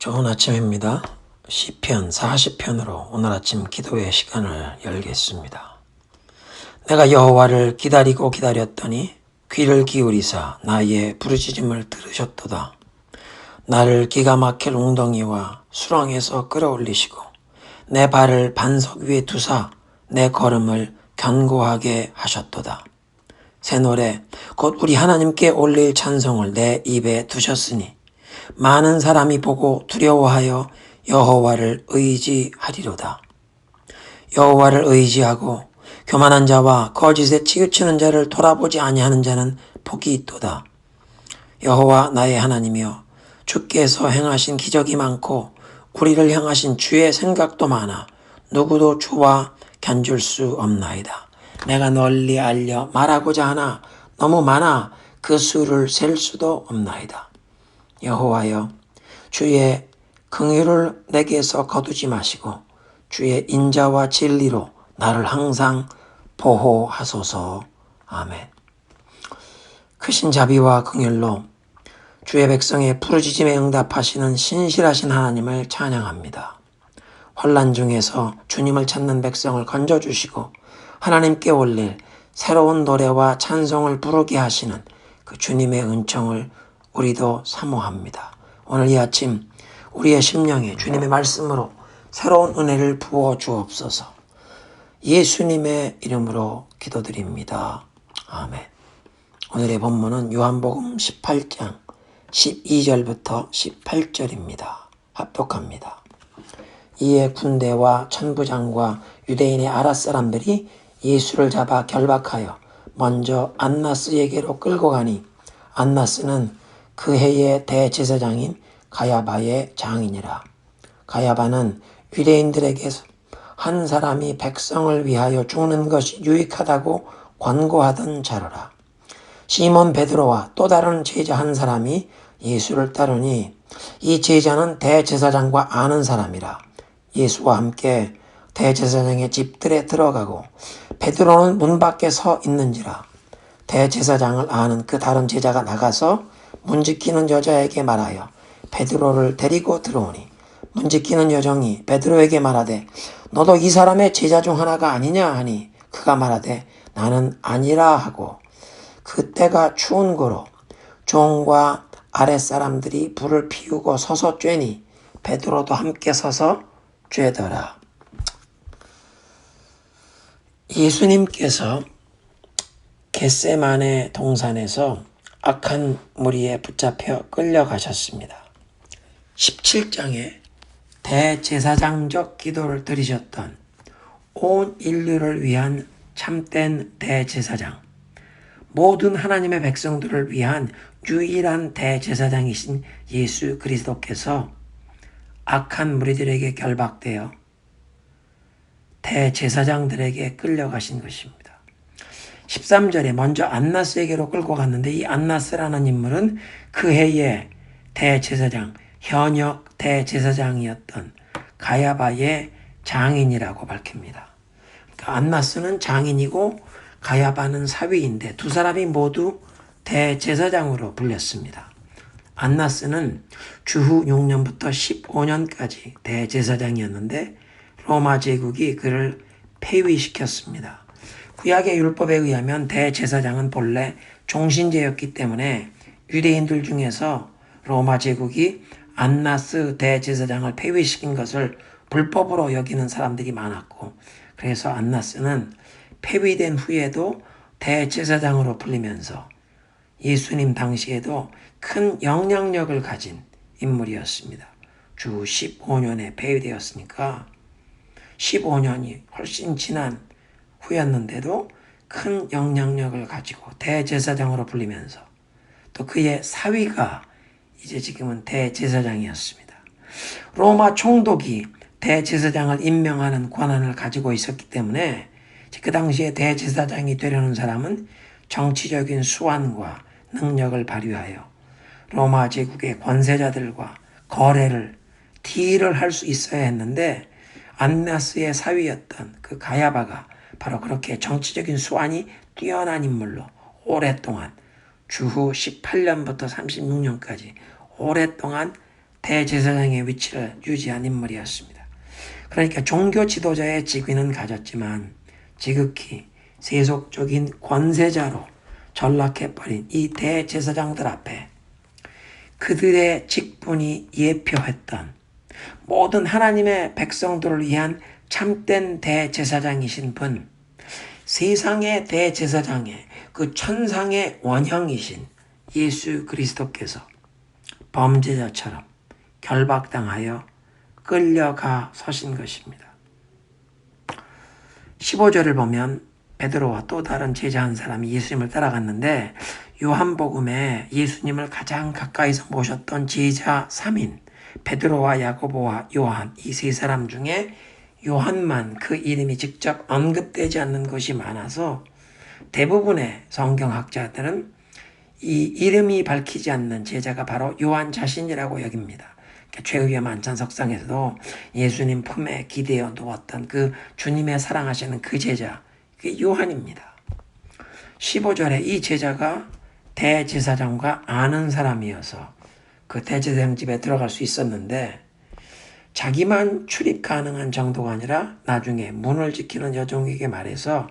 좋은 아침입니다. 시편 40편으로 오늘 아침 기도의 시간을 열겠습니다. 내가 여호와를 기다리고 기다렸더니 귀를 기울이사 나의 부르짖음을 들으셨도다. 나를 기가 막힐 웅덩이와 수렁에서 끌어올리시고 내 발을 반석 위에 두사 내 걸음을 견고하게 하셨도다. 새 노래 곧 우리 하나님께 올릴 찬송을 내 입에 두셨으니 많은 사람이 보고 두려워하여 여호와를 의지하리로다. 여호와를 의지하고 교만한 자와 거짓에 치우치는 자를 돌아보지 아니하는 자는 복이 있도다. 여호와 나의 하나님이여, 주께서 행하신 기적이 많고 우리를 향하신 주의 생각도 많아 누구도 주와 견줄 수 없나이다. 내가 널리 알려 말하고자 하나 너무 많아 그 수를 셀 수도 없나이다. 여호와여, 주의 긍휼을 내게서 거두지 마시고 주의 인자와 진리로 나를 항상 보호하소서. 아멘. 크신 자비와 긍휼로 주의 백성의 부르짖음에 응답하시는 신실하신 하나님을 찬양합니다. 환난 중에서 주님을 찾는 백성을 건져주시고 하나님께 올릴 새로운 노래와 찬송을 부르게 하시는 그 주님의 은총을 우리도 사모합니다. 오늘 이 아침 우리의 심령에 주님의 말씀으로 새로운 은혜를 부어 주옵소서. 예수님의 이름으로 기도드립니다. 아멘. 오늘의 본문은 요한복음 18장 12절부터 18절입니다. 합독합니다. 이에 군대와 천부장과 유대인의 아랫 사람들이 예수를 잡아 결박하여 먼저 안나스에게로 끌고 가니 안나스는 그 해의 대제사장인 가야바의 장인이라. 가야바는 유대인들에게 한 사람이 백성을 위하여 죽는 것이 유익하다고 권고하던 자로라. 시몬 베드로와 또 다른 제자 한 사람이 예수를 따르니 이 제자는 대제사장과 아는 사람이라. 예수와 함께 대제사장의 집들에 들어가고 베드로는 문 밖에 서 있는지라. 대제사장을 아는 그 다른 제자가 나가서 문 지키는 여자에게 말하여 베드로를 데리고 들어오니 문 지키는 여종이 베드로에게 말하되 너도 이 사람의 제자 중 하나가 아니냐 하니 그가 말하되 나는 아니라 하고 그때가 추운 고로 종과 아랫사람들이 불을 피우고 서서 쬐니 베드로도 함께 서서 쬐더라. 예수님께서 겟세마네 동산에서 악한 무리에 붙잡혀 끌려가셨습니다. 17장에 대제사장적 기도를 드리셨던 온 인류를 위한 참된 대제사장, 모든 하나님의 백성들을 위한 유일한 대제사장이신 예수 그리스도께서 악한 무리들에게 결박되어 대제사장들에게 끌려가신 것입니다. 13절에 먼저 안나스에게로 끌고 갔는데 이 안나스라는 인물은 그 해의 대제사장, 현역 대제사장이었던 가야바의 장인이라고 밝힙니다. 그러니까 안나스는 장인이고 가야바는 사위인데 두 사람이 모두 대제사장으로 불렸습니다. 안나스는 주후 6년부터 15년까지 대제사장이었는데 로마 제국이 그를 폐위시켰습니다. 구약의 율법에 의하면 대제사장은 본래 종신제였기 때문에 유대인들 중에서 로마 제국이 안나스 대제사장을 폐위시킨 것을 불법으로 여기는 사람들이 많았고, 그래서 안나스는 폐위된 후에도 대제사장으로 불리면서 예수님 당시에도 큰 영향력을 가진 인물이었습니다. 주 15년에 폐위되었으니까 15년이 훨씬 지난 후였는데도 큰 영향력을 가지고 대제사장으로 불리면서 또 그의 사위가 이제 지금은 대제사장이었습니다. 로마 총독이 대제사장을 임명하는 권한을 가지고 있었기 때문에 그 당시에 대제사장이 되려는 사람은 정치적인 수완과 능력을 발휘하여 로마 제국의 권세자들과 거래를, 딜을 할 수 있어야 했는데 안나스의 사위였던 그 가야바가 바로 그렇게 정치적인 수완이 뛰어난 인물로 오랫동안 주후 18년부터 36년까지 오랫동안 대제사장의 위치를 유지한 인물이었습니다. 그러니까 종교 지도자의 직위는 가졌지만 지극히 세속적인 권세자로 전락해버린 이 대제사장들 앞에 그들의 직분이 예표했던 모든 하나님의 백성들을 위한 참된 대제사장이신 분, 세상의 대제사장의 그 천상의 원형이신 예수 그리스도께서 범죄자처럼 결박당하여 끌려가 서신 것입니다. 15절을 보면 베드로와 또 다른 제자 한 사람이 예수님을 따라갔는데 요한복음에 예수님을 가장 가까이서 모셨던 제자 3인 베드로와 야고보와 요한 이 세 사람 중에 요한만 그 이름이 직접 언급되지 않는 것이 많아서 대부분의 성경학자들은 이 이름이 밝히지 않는 제자가 바로 요한 자신이라고 여깁니다. 최후의 만찬석상에서도 예수님 품에 기대어 누웠던 그 주님의 사랑하시는 그 제자, 그게 요한입니다. 15절에 이 제자가 대제사장과 아는 사람이어서 그 대제사장 집에 들어갈 수 있었는데 자기만 출입 가능한 정도가 아니라 나중에 문을 지키는 여종에게 말해서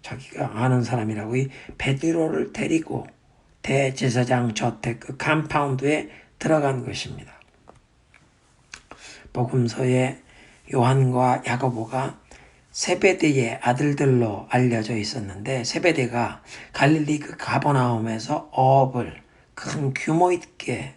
자기가 아는 사람이라고 이 베드로를 데리고 대제사장 저택 그 컴파운드에 들어간 것입니다. 복음서에 요한과 야고보가 세베대의 아들들로 알려져 있었는데 세베대가 갈릴리 그 가버나움에서 어업을 큰 규모 있게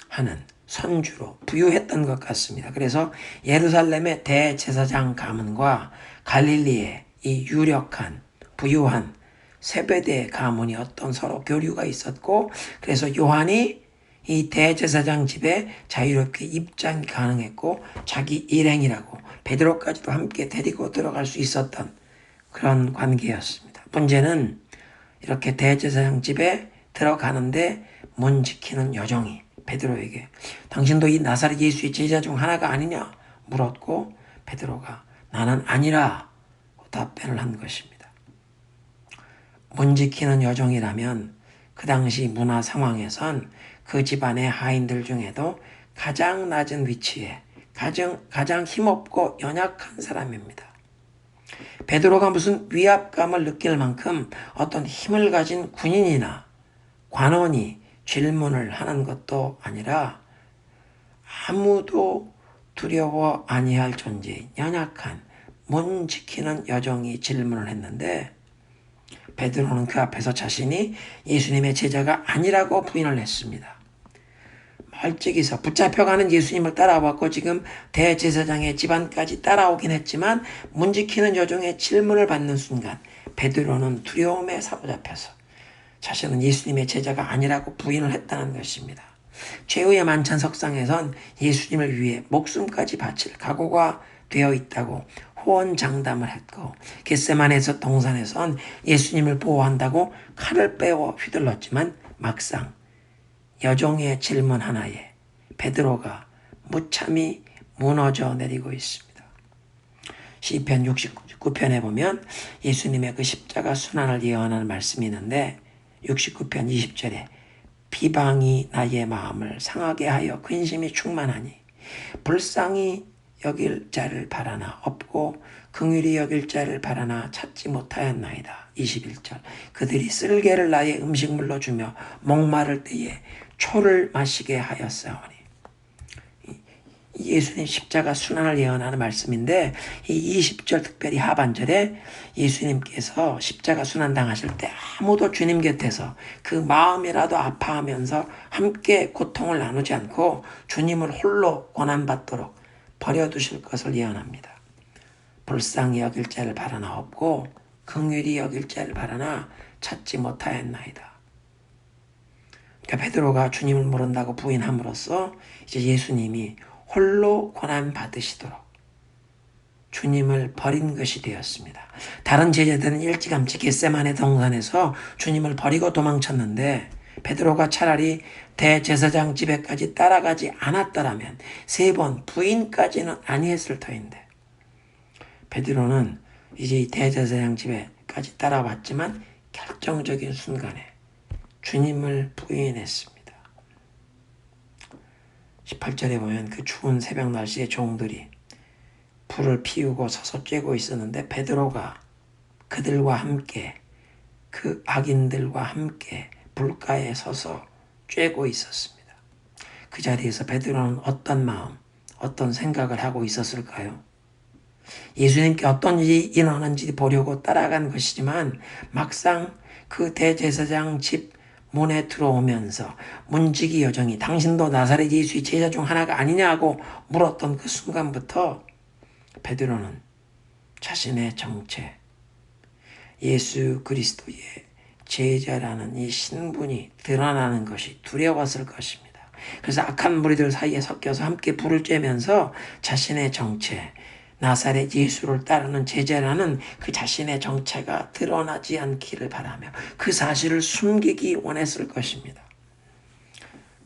하는 선주로 부유했던 것 같습니다. 그래서 예루살렘의 대제사장 가문과 갈릴리의 이 유력한 부유한 세베대 가문이 어떤 서로 교류가 있었고 그래서 요한이 이 대제사장 집에 자유롭게 입장이 가능했고 자기 일행이라고 베드로까지도 함께 데리고 들어갈 수 있었던 그런 관계였습니다. 문제는 이렇게 대제사장 집에 들어가는데 문 지키는 여종이 베드로에게 당신도 이 나사렛 예수의 제자 중 하나가 아니냐 물었고 베드로가 나는 아니라 답변을 한 것입니다. 문 지키는 여종이라면 그 당시 문화 상황에선 그 집안의 하인들 중에도 가장 낮은 위치에 가장 힘없고 연약한 사람입니다. 베드로가 무슨 위압감을 느낄 만큼 어떤 힘을 가진 군인이나 관원이 질문을 하는 것도 아니라 아무도 두려워 아니할 존재인 연약한 문 지키는 여종이 질문을 했는데 베드로는 그 앞에서 자신이 예수님의 제자가 아니라고 부인을 했습니다. 멀찍이서 붙잡혀가는 예수님을 따라왔고 지금 대제사장의 집안까지 따라오긴 했지만 문 지키는 여종의 질문을 받는 순간 베드로는 두려움에 사로잡혀서 자신은 예수님의 제자가 아니라고 부인을 했다는 것입니다. 최후의 만찬석상에선 예수님을 위해 목숨까지 바칠 각오가 되어 있다고 호언장담을 했고 겟세마네에서 동산에선 예수님을 보호한다고 칼을 빼어 휘둘렀지만 막상 여종의 질문 하나에 베드로가 무참히 무너져 내리고 있습니다. 시편 69편에 보면 예수님의 그 십자가 순환을 예언하는 말씀이 있는데 69편 20절에 비방이 나의 마음을 상하게 하여 근심이 충만하니 불쌍히 여길 자를 바라나 없고 긍휼히 여길 자를 바라나 찾지 못하였나이다. 21절 그들이 쓸개를 나의 음식물로 주며 목마를 때에 초를 마시게 하였사오니 예수님 십자가 순환을 예언하는 말씀인데 이 20절 특별히 하반절에 예수님께서 십자가 순환 당하실 때 아무도 주님 곁에서 그 마음이라도 아파하면서 함께 고통을 나누지 않고 주님을 홀로 고난받도록 버려두실 것을 예언합니다. 불쌍히 여길 자를 바라나 없고 긍휼히 여길 자를 바라나 찾지 못하였나이다. 그러니까 베드로가 주님을 모른다고 부인함으로써 이제 예수님이 홀로 고난 받으시도록 주님을 버린 것이 되었습니다. 다른 제자들은 일찌감치 겟세마네 동산에서 주님을 버리고 도망쳤는데 베드로가 차라리 대제사장 집에까지 따라가지 않았더라면 3번 부인까지는 아니했을 터인데 베드로는 이제 대제사장 집에까지 따라왔지만 결정적인 순간에 주님을 부인했습니다. 18절에 보면 그 추운 새벽 날씨에 종들이 불을 피우고 서서 쬐고 있었는데 베드로가 그들과 함께 그 악인들과 함께 불가에 서서 쬐고 있었습니다. 그 자리에서 베드로는 어떤 마음, 어떤 생각을 하고 있었을까요? 예수님께 어떤 일이 일어나는지 보려고 따라간 것이지만 막상 그 대제사장 집 문에 들어오면서 문지기 여정이 당신도 나사렛 예수의 제자 중 하나가 아니냐고 물었던 그 순간부터 베드로는 자신의 정체, 예수 그리스도의 제자라는 이 신분이 드러나는 것이 두려웠을 것입니다. 그래서 악한 무리들 사이에 섞여서 함께 불을 쬐면서 자신의 정체, 나사렛 예수를 따르는 제자라는 그 자신의 정체가 드러나지 않기를 바라며 그 사실을 숨기기 원했을 것입니다.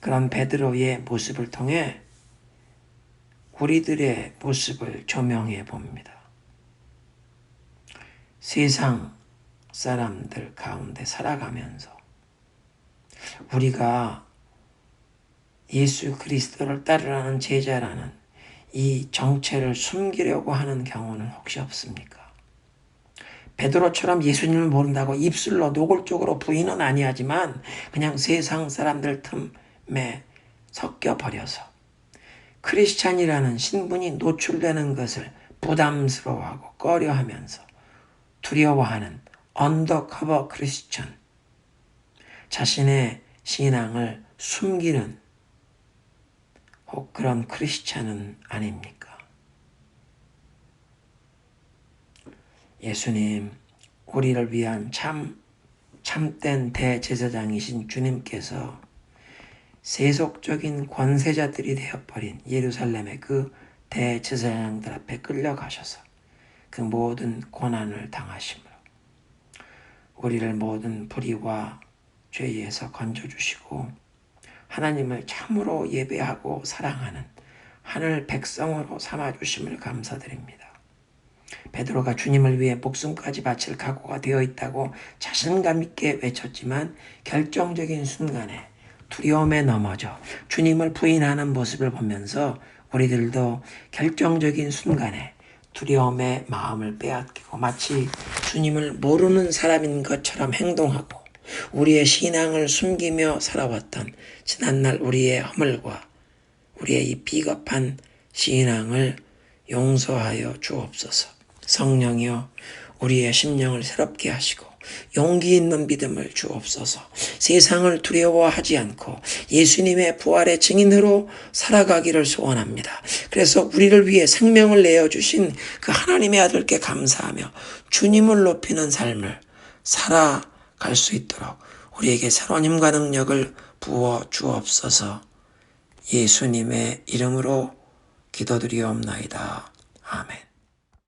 그런 베드로의 모습을 통해 우리들의 모습을 조명해 봅니다. 세상 사람들 가운데 살아가면서 우리가 예수 그리스도를 따르라는 제자라는 이 정체를 숨기려고 하는 경우는 혹시 없습니까? 베드로처럼 예수님을 모른다고 입술로 노골적으로 부인은 아니하지만 그냥 세상 사람들 틈에 섞여버려서 크리스찬이라는 신분이 노출되는 것을 부담스러워하고 꺼려하면서 두려워하는 언더커버 크리스찬, 자신의 신앙을 숨기는 혹 그런 크리스찬은 아닙니까? 예수님, 우리를 위한 참된 대제사장이신 주님께서 세속적인 권세자들이 되어버린 예루살렘의 그 대제사장들 앞에 끌려가셔서 그 모든 고난을 당하심으로 우리를 모든 불의와 죄에서 건져주시고 하나님을 참으로 예배하고 사랑하는 하늘 백성으로 삼아주심을 감사드립니다. 베드로가 주님을 위해 목숨까지 바칠 각오가 되어 있다고 자신감 있게 외쳤지만 결정적인 순간에 두려움에 넘어져 주님을 부인하는 모습을 보면서 우리들도 결정적인 순간에 두려움의 마음을 빼앗기고 마치 주님을 모르는 사람인 것처럼 행동하고 우리의 신앙을 숨기며 살아왔던 지난날 우리의 허물과 우리의 이 비겁한 신앙을 용서하여 주옵소서. 성령이여 우리의 심령을 새롭게 하시고 용기 있는 믿음을 주옵소서. 세상을 두려워하지 않고 예수님의 부활의 증인으로 살아가기를 소원합니다. 그래서 우리를 위해 생명을 내어주신 그 하나님의 아들께 감사하며 주님을 높이는 삶을 살아갈 수 있도록 우리에게 새로운 힘과 능력을 부어 주옵소서. 예수님의 이름으로 기도드리옵나이다. 아멘.